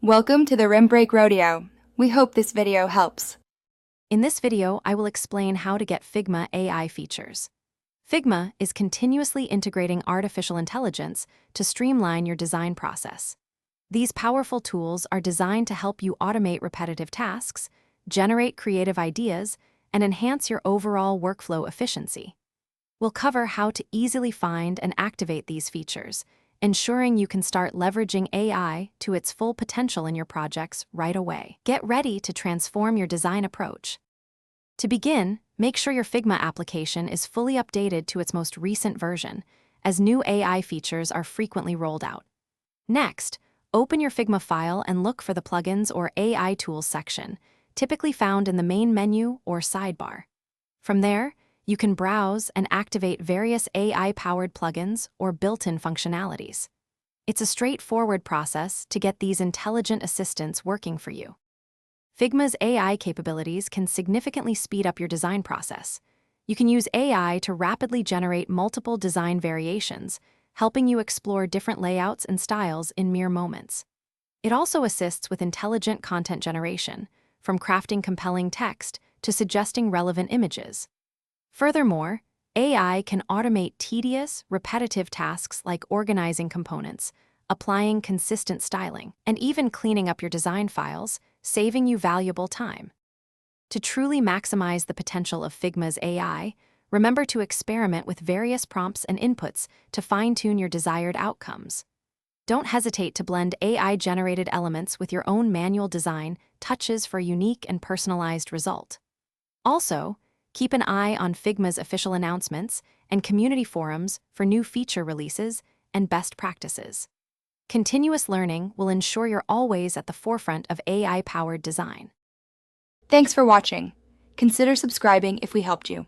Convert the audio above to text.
Welcome to the Rim Break Rodeo. We hope this video helps. In this video, I will explain how to get Figma AI features. Figma is continuously integrating artificial intelligence to streamline your design process. These powerful tools are designed to help you automate repetitive tasks, generate creative ideas, and enhance your overall workflow efficiency. We'll cover how to easily find and activate these features, ensuring you can start leveraging AI to its full potential in your projects right away. Get ready to transform your design approach. To begin, make sure your Figma application is fully updated to its most recent version, as new AI features are frequently rolled out. Next, open your Figma file and look for the Plugins or AI Tools section, typically found in the main menu or sidebar. From there, you can browse and activate various AI-powered plugins or built-in functionalities. It's a straightforward process to get these intelligent assistants working for you. Figma's AI capabilities can significantly speed up your design process. You can use AI to rapidly generate multiple design variations, helping you explore different layouts and styles in mere moments. It also assists with intelligent content generation, from crafting compelling text to suggesting relevant images. Furthermore, AI can automate tedious, repetitive tasks like organizing components, applying consistent styling, and even cleaning up your design files, saving you valuable time. To truly maximize the potential of Figma's AI, remember to experiment with various prompts and inputs to fine-tune your desired outcomes. Don't hesitate to blend AI-generated elements with your own manual design touches for a unique and personalized result. Also, keep an eye on Figma's official announcements and community forums for new feature releases and best practices. Continuous learning will ensure you're always at the forefront of AI-powered design. Thanks for watching. Consider subscribing if we helped you.